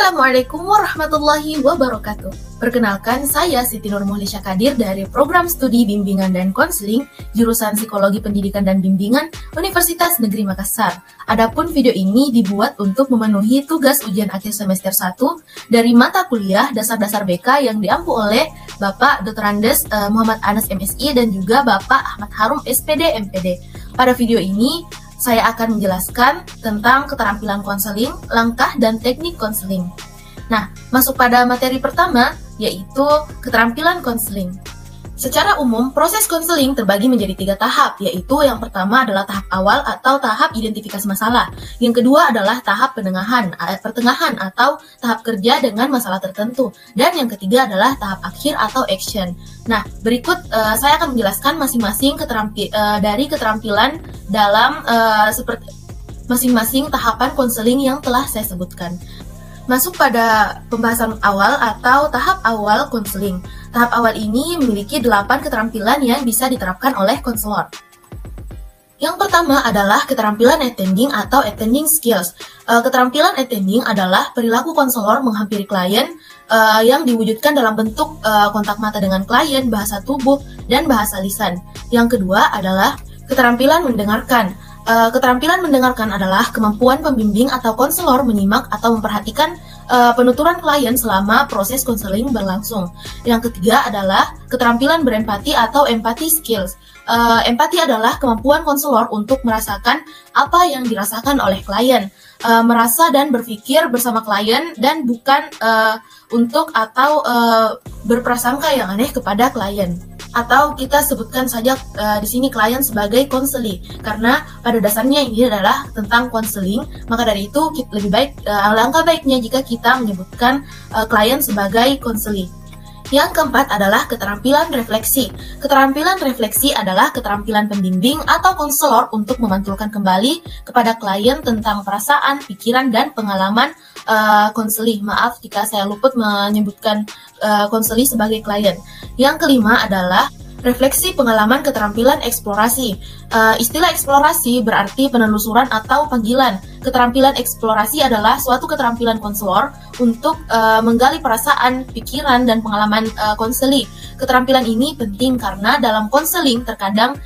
Assalamualaikum warahmatullahi wabarakatuh. Perkenalkan, saya Siti Nur Muhlisha Kadir dari Program Studi Bimbingan dan Konseling Jurusan Psikologi Pendidikan dan Bimbingan Universitas Negeri Makassar. Adapun video ini dibuat untuk memenuhi tugas ujian akhir semester 1 dari mata kuliah Dasar-Dasar BK yang diampu oleh Bapak Dr. Andes Muhammad Anas MSI dan juga Bapak Ahmad Harum SPD MPD. Pada video ini saya akan menjelaskan tentang keterampilan konseling, langkah dan teknik konseling. Nah, masuk pada materi pertama, yaitu keterampilan konseling. Secara umum, proses konseling terbagi menjadi 3 tahap, yaitu yang pertama adalah tahap awal atau tahap identifikasi masalah. Yang kedua adalah tahap pertengahan atau tahap kerja dengan masalah tertentu. Dan yang ketiga adalah tahap akhir atau action. Nah, berikut saya akan menjelaskan masing-masing dari keterampilan dalam masing-masing tahapan konseling yang telah saya sebutkan. Masuk pada pembahasan awal atau tahap awal konseling. Tahap awal ini memiliki 8 keterampilan yang bisa diterapkan oleh konselor. Yang pertama adalah keterampilan attending atau attending skills. Keterampilan attending adalah perilaku konselor menghampiri klien yang diwujudkan dalam bentuk kontak mata dengan klien, bahasa tubuh, dan bahasa lisan. Yang kedua adalah keterampilan mendengarkan. Keterampilan mendengarkan adalah kemampuan pembimbing atau konselor menyimak atau memperhatikan penuturan klien selama proses konseling berlangsung. Yang ketiga adalah keterampilan berempati atau empathy skills. Empati adalah kemampuan konselor untuk merasakan apa yang dirasakan oleh klien, merasa dan berpikir bersama klien dan bukan berprasangka yang aneh kepada klien. Atau kita sebutkan saja di sini klien sebagai konseli, karena pada dasarnya ini adalah tentang konseling. Maka dari itu lebih baik, alangkah baiknya jika kita menyebutkan klien sebagai konseli. Yang keempat adalah keterampilan refleksi. Keterampilan refleksi adalah keterampilan pembimbing atau konselor untuk memantulkan kembali kepada klien tentang perasaan, pikiran, dan pengalaman konseli. Maaf jika saya luput menyebutkan konseli sebagai klien. Yang kelima adalah refleksi pengalaman keterampilan eksplorasi. Istilah eksplorasi berarti penelusuran atau panggilan. Keterampilan eksplorasi adalah suatu keterampilan konselor untuk menggali perasaan, pikiran, dan pengalaman konseli. Keterampilan ini penting karena dalam konseling terkadang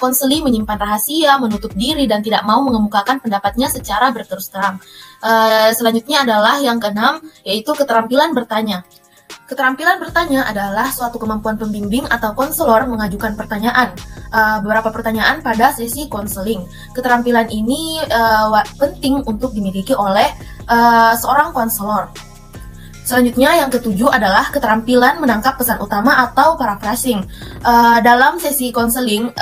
konseli menyimpan rahasia, menutup diri, dan tidak mau mengemukakan pendapatnya secara berterus terang. Selanjutnya adalah yang keenam, yaitu keterampilan bertanya. Keterampilan bertanya adalah suatu kemampuan pembimbing atau konselor mengajukan pertanyaan, beberapa pertanyaan pada sesi konseling. Keterampilan ini penting untuk dimiliki oleh seorang konselor. Selanjutnya yang ketujuh adalah keterampilan menangkap pesan utama atau paraphrasing. Dalam sesi konseling,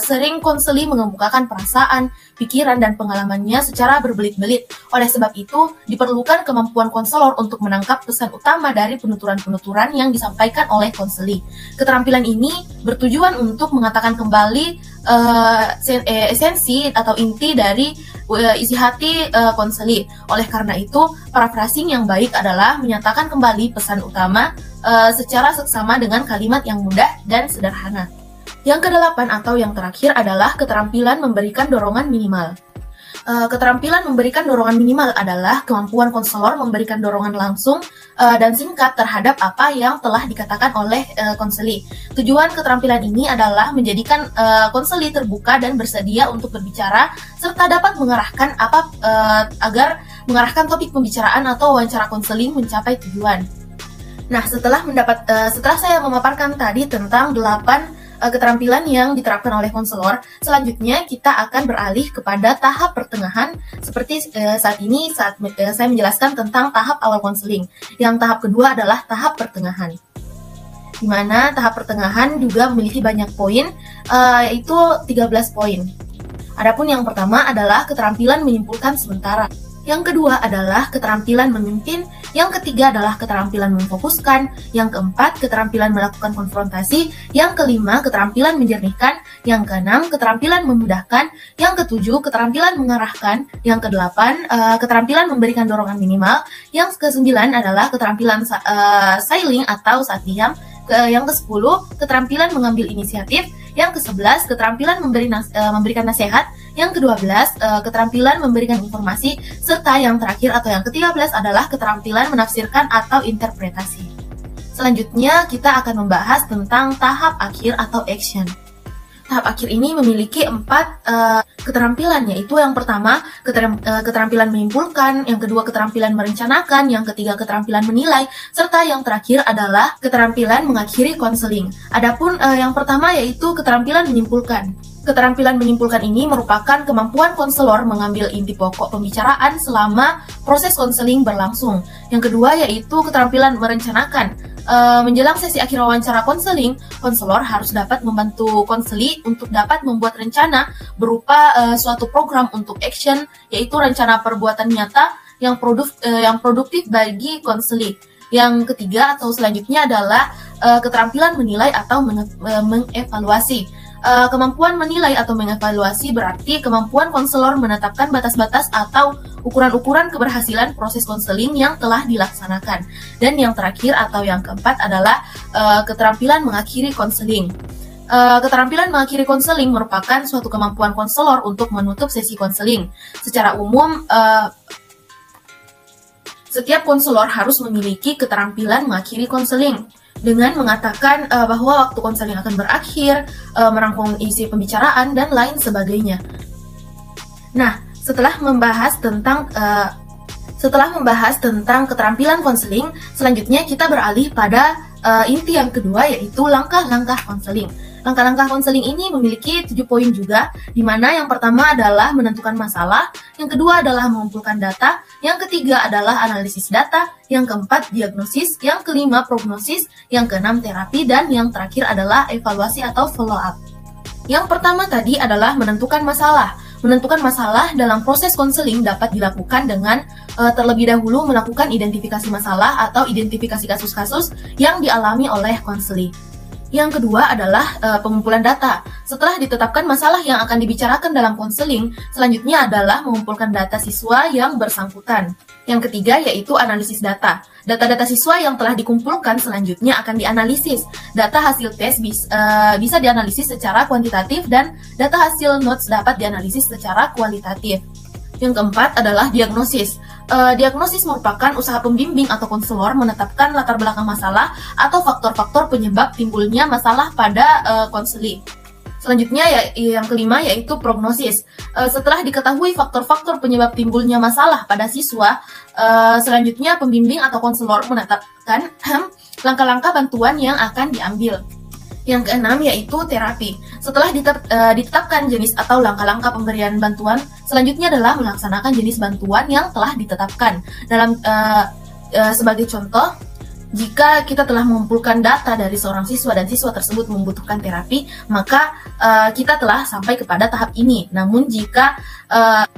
sering konseli mengemukakan perasaan, pikiran, dan pengalamannya secara berbelit-belit. Oleh sebab itu, diperlukan kemampuan konselor untuk menangkap pesan utama dari penuturan-penuturan yang disampaikan oleh konseli. Keterampilan ini bertujuan untuk mengatakan kembali esensi atau inti dari isi hati konseli. Oleh karena itu, paraphrasing yang baik adalah menyatakan kembali pesan utama secara seksama dengan kalimat yang mudah dan sederhana. Yang kedelapan atau yang terakhir adalah keterampilan memberikan dorongan minimal. Keterampilan memberikan dorongan minimal adalah kemampuan konselor memberikan dorongan langsung dan singkat terhadap apa yang telah dikatakan oleh konseli. Tujuan keterampilan ini adalah menjadikan konseli terbuka dan bersedia untuk berbicara serta dapat mengarahkan agar mengarahkan topik pembicaraan atau wawancara konseling mencapai tujuan. Nah, setelah saya memaparkan tadi tentang 8 keterampilan yang diterapkan oleh konselor, selanjutnya kita akan beralih kepada tahap pertengahan seperti saat saya menjelaskan tentang tahap awal konseling. Yang tahap kedua adalah tahap pertengahan, di mana tahap pertengahan juga memiliki banyak poin, yaitu 13 poin. Adapun yang pertama adalah keterampilan menyimpulkan sementara. Yang kedua adalah keterampilan memimpin. Yang ketiga adalah keterampilan memfokuskan. Yang keempat, keterampilan melakukan konfrontasi. Yang kelima, keterampilan menjernihkan. Yang keenam, keterampilan memudahkan. Yang ketujuh, keterampilan mengarahkan. Yang kedelapan, keterampilan memberikan dorongan minimal. Yang kesembilan adalah keterampilan silent atau saat diam. Yang ke-10, keterampilan mengambil inisiatif. Yang ke-11, keterampilan memberikan nasihat. Yang ke-12, keterampilan memberikan informasi. Serta yang terakhir atau yang ke-13 adalah keterampilan menafsirkan atau interpretasi. Selanjutnya, kita akan membahas tentang tahap akhir atau action. Tahap akhir ini memiliki 4 keterampilan, yaitu yang pertama keterampilan menyimpulkan, yang kedua keterampilan merencanakan, yang ketiga keterampilan menilai, serta yang terakhir adalah keterampilan mengakhiri konseling. Adapun yang pertama yaitu keterampilan menyimpulkan. Keterampilan menyimpulkan ini merupakan kemampuan konselor mengambil inti pokok pembicaraan selama proses konseling berlangsung. Yang kedua yaitu keterampilan merencanakan. Menjelang sesi akhir wawancara konseling, konselor harus dapat membantu konseli untuk dapat membuat rencana berupa suatu program untuk action, yaitu rencana perbuatan nyata yang produktif bagi konseli. Yang ketiga atau selanjutnya adalah keterampilan menilai atau mengevaluasi. Kemampuan menilai atau mengevaluasi berarti kemampuan konselor menetapkan batas-batas atau ukuran-ukuran keberhasilan proses konseling yang telah dilaksanakan. Dan yang terakhir atau yang keempat adalah keterampilan mengakhiri konseling. Keterampilan mengakhiri konseling merupakan suatu kemampuan konselor untuk menutup sesi konseling. Secara umum, setiap konselor harus memiliki keterampilan mengakhiri konseling dengan mengatakan bahwa waktu konseling akan berakhir, merangkum isi pembicaraan, dan lain sebagainya. Nah, setelah membahas tentang keterampilan konseling, selanjutnya kita beralih pada inti yang kedua, yaitu langkah-langkah konseling. Langkah-langkah konseling ini memiliki 7 poin juga, di mana yang pertama adalah menentukan masalah, yang kedua adalah mengumpulkan data, yang ketiga adalah analisis data, yang keempat diagnosis, yang kelima prognosis, yang keenam terapi, dan yang terakhir adalah evaluasi atau follow up. Yang pertama tadi adalah menentukan masalah. Menentukan masalah dalam proses konseling dapat dilakukan dengan terlebih dahulu melakukan identifikasi masalah atau identifikasi kasus-kasus yang dialami oleh konseli. Yang kedua adalah pengumpulan data. Setelah ditetapkan masalah yang akan dibicarakan dalam konseling, selanjutnya adalah mengumpulkan data siswa yang bersangkutan. Yang ketiga yaitu analisis data. Data-data siswa yang telah dikumpulkan selanjutnya akan dianalisis. Data hasil tes bisa dianalisis secara kuantitatif dan data hasil notes dapat dianalisis secara kualitatif. Yang keempat adalah diagnosis. Diagnosis merupakan usaha pembimbing atau konselor menetapkan latar belakang masalah atau faktor-faktor penyebab timbulnya masalah pada konseling. Selanjutnya yang kelima yaitu prognosis. Setelah diketahui faktor-faktor penyebab timbulnya masalah pada siswa, selanjutnya pembimbing atau konselor menetapkan langkah-langkah bantuan yang akan diambil. Yang keenam yaitu terapi. Setelah ditetapkan jenis atau langkah-langkah pemberian bantuan, selanjutnya adalah melaksanakan jenis bantuan yang telah ditetapkan. Sebagai contoh, jika kita telah mengumpulkan data dari seorang siswa dan siswa tersebut membutuhkan terapi, maka kita telah sampai kepada tahap ini. Namun jika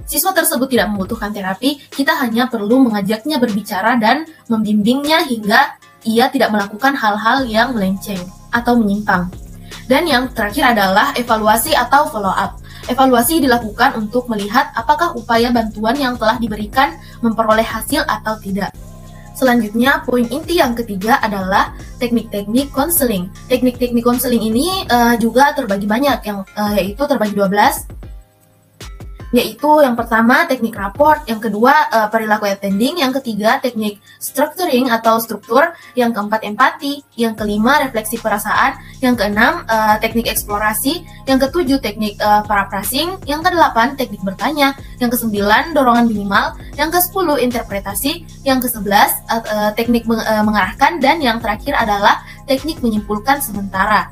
siswa tersebut tidak membutuhkan terapi, kita hanya perlu mengajaknya berbicara dan membimbingnya hingga ia tidak melakukan hal-hal yang melenceng atau menyimpang. Dan yang terakhir adalah evaluasi atau follow up. Evaluasi dilakukan untuk melihat apakah upaya bantuan yang telah diberikan memperoleh hasil atau tidak. Selanjutnya, poin inti yang ketiga adalah teknik-teknik konseling. Teknik-teknik konseling ini juga terbagi banyak, yaitu terbagi 12. Yaitu yang pertama teknik raport, yang kedua perilaku attending, yang ketiga teknik structuring atau struktur, yang keempat empati, yang kelima refleksi perasaan, yang keenam teknik eksplorasi, yang ketujuh teknik paraphrasing, yang kedelapan teknik bertanya, yang kesembilan dorongan minimal, yang ke-10 interpretasi, yang ke-11 teknik mengarahkan, dan yang terakhir adalah teknik menyimpulkan sementara.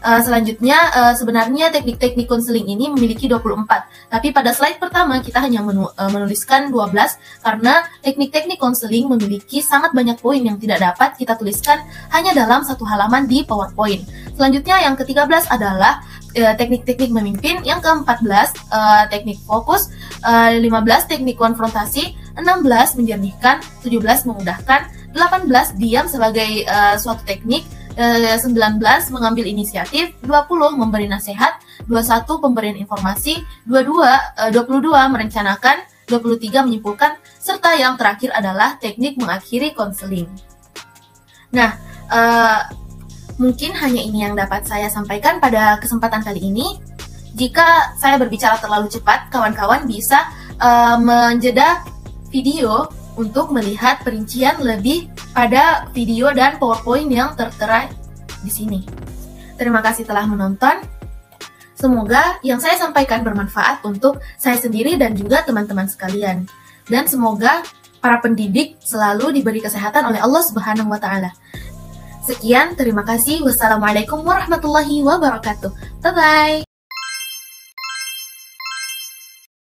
Selanjutnya, sebenarnya teknik-teknik konseling ini memiliki 24, tapi pada slide pertama kita hanya menuliskan 12 karena teknik-teknik konseling memiliki sangat banyak poin yang tidak dapat kita tuliskan hanya dalam satu halaman di PowerPoint. Selanjutnya yang ke-13 adalah teknik-teknik memimpin, yang ke-14 teknik fokus, 15 teknik konfrontasi, 16 menjernihkan, 17 memudahkan, 18 diam sebagai suatu teknik, 19 mengambil inisiatif, 20 memberi nasihat, 21 pemberian informasi, 22 merencanakan, 23 menyimpulkan, serta yang terakhir adalah teknik mengakhiri konseling. Nah, Mungkin hanya ini yang dapat saya sampaikan pada kesempatan kali ini. Jika saya berbicara terlalu cepat, kawan-kawan bisa menjeda video untuk melihat perincian lebih pada video dan PowerPoint yang tertera di sini. Terima kasih telah menonton. Semoga yang saya sampaikan bermanfaat untuk saya sendiri dan juga teman-teman sekalian. Dan semoga para pendidik selalu diberi kesehatan oleh Allah Subhanahu wa Ta'ala. Sekian, terima kasih. Wassalamualaikum warahmatullahi wabarakatuh. Bye bye.